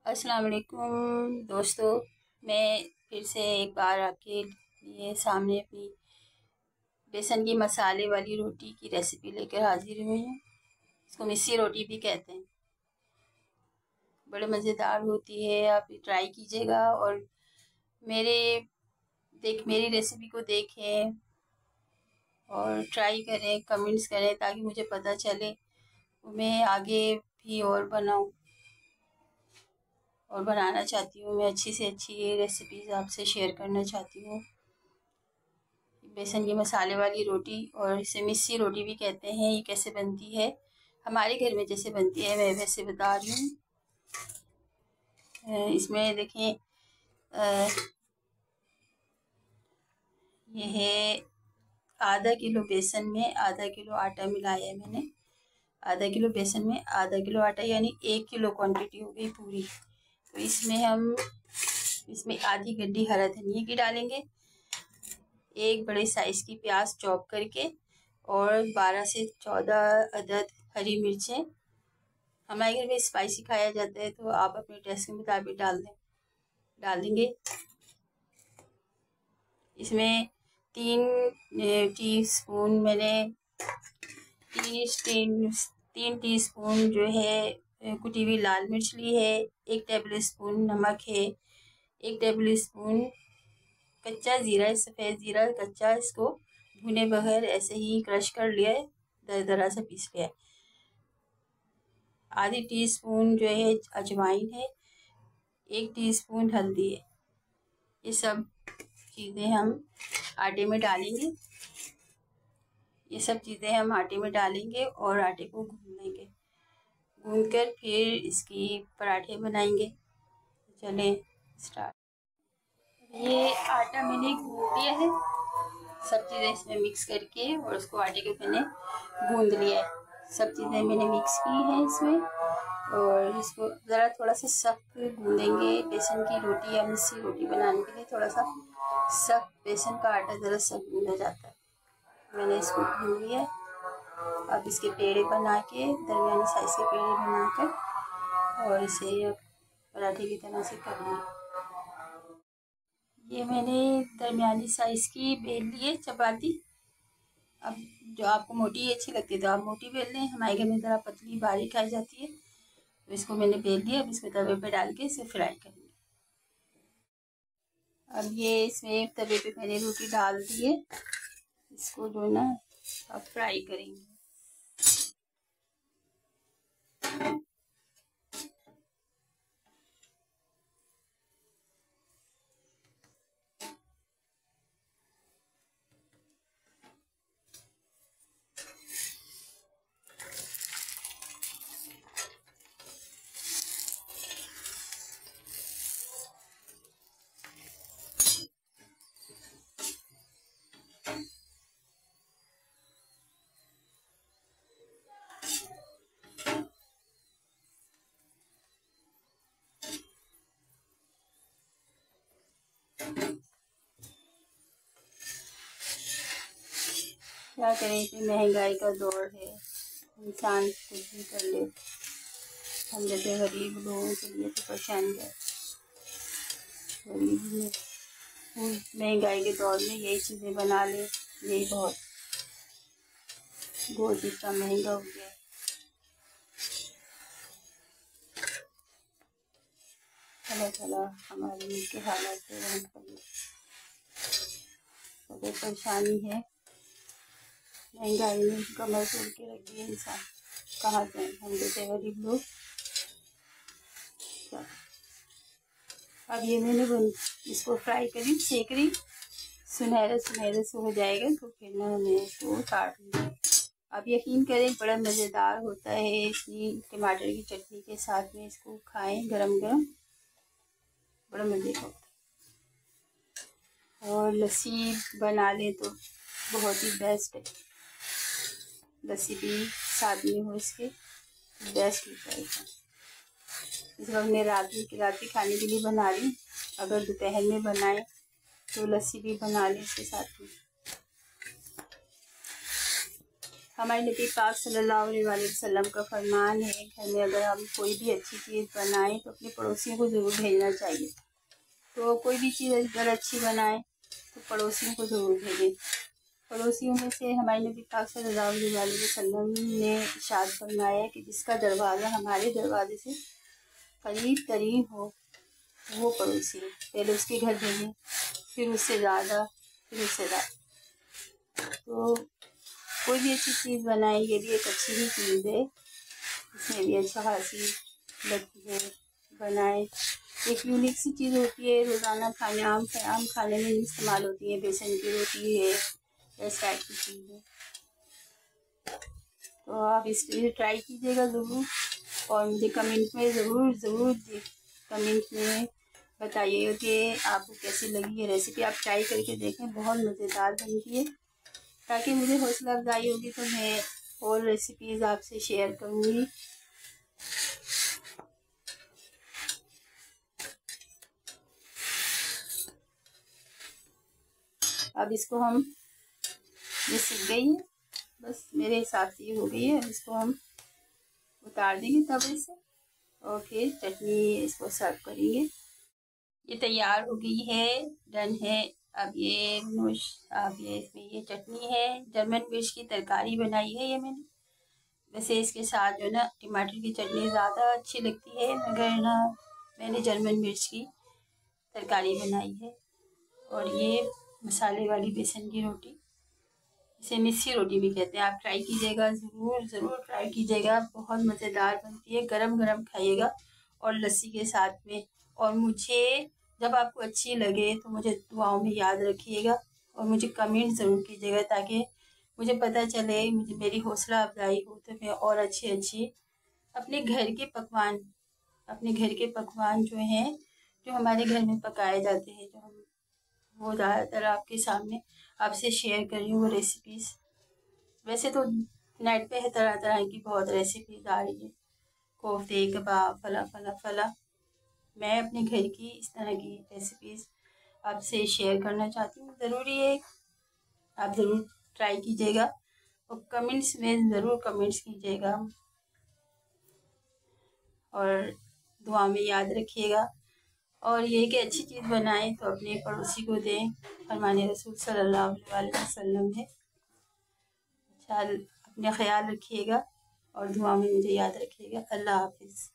अस्सलाम वालेकुम दोस्तों, मैं फिर से एक बार आपके लिए सामने अपनी बेसन की मसाले वाली रोटी की रेसिपी लेकर हाजिर हुई हूँ। इसको मिस्सी रोटी भी कहते हैं। बड़े मज़ेदार होती है, आप ट्राई कीजिएगा और मेरे मेरी रेसिपी को देखें और ट्राई करें, कमेंट्स करें ताकि मुझे पता चले मैं आगे भी और बनाऊँ और बनाना चाहती हूँ। मैं अच्छी से अच्छी रेसिपीज़ आपसे शेयर करना चाहती हूँ। बेसन की मसाले वाली रोटी और इसे मिस्सी रोटी भी कहते हैं। ये कैसे बनती है, हमारे घर में जैसे बनती है मैं वैसे बता रही हूँ। इसमें देखें, ये है आधा किलो बेसन में आधा किलो आटा मिलाया है मैंने। आधा किलो बेसन में आधा किलो आटा यानी 1 किलो क्वांटिटी हो गई पूरी। तो इसमें आधी गड्डी हरा धनिया की डालेंगे, एक बड़े साइज की प्याज चॉप करके और 12 से 14 अदद हरी मिर्चें। हमारे घर में स्पाइसी खाया जाता है तो आप अपने टेस्ट के मुताबिक डाल देंगे। इसमें 3 टीस्पून मैंने 3 टीस्पून जो है कुटी हुई लाल मिर्च ली है। 1 टेबल स्पून नमक है। 1 टेबल स्पून कच्चा ज़ीरा, सफ़ेद ज़ीरा कच्चा, इसको भुने बगैर ऐसे ही क्रश कर लिया है, दरदरा से पीस लिया है। आधी टीस्पून जो है अजवाइन है। 1 टीस्पून हल्दी है। ये सब चीज़ें हम आटे में डालेंगे। और आटे को गूँध लेंगे। गूँधकर फिर इसकी पराठे बनाएंगे। चलें स्टार्ट। ये आटा मैंने गूँध लिया है, सब चीज़ें इसमें मिक्स करके और उसको आटे के मैंने गूँध लिया है। सब चीज़ें मैंने मिक्स की हैं इसमें और इसको ज़रा थोड़ा सा सख्त गूँधेंगे। बेसन की रोटी या मिस्सी रोटी बनाने के लिए थोड़ा सा सख्त बेसन का आटा ज़रा सख्त गूँधा जाता है। मैंने इसको गूँध लिया। अब इसके पेड़े बना के, दरमियानी साइज़ के पेड़े बनाकर और इसे पराठे की तरह से कर लिया। ये मैंने दरमियानी साइज़ की बेल लिए चपाती। अब जो आपको मोटी अच्छी लगती है तो आप मोटी बेल लें। हमारे घर में ज़रा पतली बारीक खाई जाती है तो इसको मैंने बेल लिया। अब इसमें तवे पे डाल के इसे फ्राई करेंगे। अब ये इसमें तवे पे मैंने रोटी डाल दी है, इसको जो है ना अब फ्राई करेंगे। क्या करें, इतनी महंगाई का दौर है, इंसान कुछ भी कर ले। हम जैसे गरीब लोगों के लिए तो परेशानी है। गरीब में महंगाई के दौर में यही चीज़ें बना ले, यही बहुत। गोश्त इतना महंगा हो गया है। अल्लाह ताला हमारे मुल्क के हालात से रहम करे। बहुत परेशानी है, महंगाई में कमर तोड़ के रख दिए इंसान। कहाँ जाए हम जैसे गरीब लोग। अब ये मैंने इसको फ्राई करी, सेक रही, सुनहरा सुनहरा से हो जाएगा तो फिर ना मैं इसको काट लूँगी। अब यकीन करें बड़ा मज़ेदार होता है। इसकी टमाटर की चटनी के साथ में इसको खाएं गरम गरम, बड़ा मज़े का होता है। और लस्सी बना लें तो बहुत ही बेस्ट है। लस्सी भी साथ में हो इसके, बेस्ट होता है। इस वक्त मैं रात की खाने के लिए बना रही हूँ। अगर दोपहर में बनाए तो लस्सी भी बना लें इसके साथ में। हमारे नबी पाक सल्लल्लाहु अलैहि वसल्लम का फरमान है, घर में अगर हम कोई भी अच्छी चीज़ बनाएं तो अपने पड़ोसियों को ज़रूर भेजना चाहिए। तो कोई भी चीज़ अगर अच्छी बनाएं तो पड़ोसियों को ज़रूर भेजें। पड़ोसियों में से हमारे नबी पाक सल्लल्लाहु अलैहि वसल्लम ने इरशाद फरमाया कि जिसका दरवाज़ा हमारे दरवाजे से करीब तरीन हो वो पड़ोसी है। पहले उसके घर भेजें, फिर उससे ज़्यादा, फिर उससे ज़्यादा। तो कोई भी अच्छी चीज़ बनाए, ये भी एक अच्छी ही चीज़ है, इसमें भी अच्छा खासी लगती है बनाए। एक यूनिक सी चीज़ होती है, रोज़ाना खाने आम खाने में इस्तेमाल होती है, बेसन की रोटी है, इस टाइप की चीज़ है। तो आप इस पर ट्राई कीजिएगा ज़रूर और मुझे कमेंट में ज़रूर कमेंट में बताइएगा कि आपको कैसी लगी ये रेसिपी। आप ट्राई करके देखें, बहुत मज़ेदार बनती है, ताकि मुझे हौसला अफजाई होगी तो मैं और रेसिपीज़ आपसे शेयर करूँगी। अब इसको हम, ये सीख गई है, बस मेरे हिसाब से ये हो गई है। अब इसको हम उतार देंगे तवे से और फिर चटनी इसको सर्व करेंगे। ये तैयार हो गई है, डन है। अब ये इसमें ये चटनी है, जर्मन मिर्च की तरकारी बनाई है ये मैंने। वैसे इसके साथ जो ना टमाटर की चटनी ज़्यादा अच्छी लगती है, मगर ना मैंने जर्मन मिर्च की तरकारी बनाई है। और ये मसाले वाली बेसन की रोटी, इसे मिस्सी रोटी भी कहते हैं। आप ट्राई कीजिएगा, ज़रूर ट्राई कीजिएगा, बहुत मज़ेदार बनती है। गरम गरम खाइएगा और लस्सी के साथ में। और मुझे जब आपको अच्छी लगे तो मुझे दुआओं में याद रखिएगा और मुझे कमेंट ज़रूर कीजिएगा, ताकि मुझे पता चले, मुझे मेरी हौसला अफजाई हो, तो मैं और अच्छी अपने घर के पकवान जो हैं, जो हमारे घर में पकाए जाते हैं, वो ज़्यादातर आपके सामने आपसे शेयर कर रही हूँ वो रेसिपीज़। वैसे तो नेट पे है तरह तरह की बहुत रेसिपीज़ आ रही है, कोफ्ते, कबाब, फला। मैं अपने घर की इस तरह की रेसिपीज़ आपसे शेयर करना चाहती हूँ। ज़रूरी है आप ज़रूर ट्राई कीजिएगा और कमेंट्स में ज़रूर कमेंट्स कीजिएगा और दुआ में याद रखिएगा। और ये कि अच्छी चीज़ बनाएं तो अपने पड़ोसी को दें, फरमाने रसूल सल्लल्लाहु अलैहि वसल्लम है। अच्छा, अपने ख्याल रखिएगा और दुआ में मुझे याद रखिएगा। अल्लाह हाफिज़।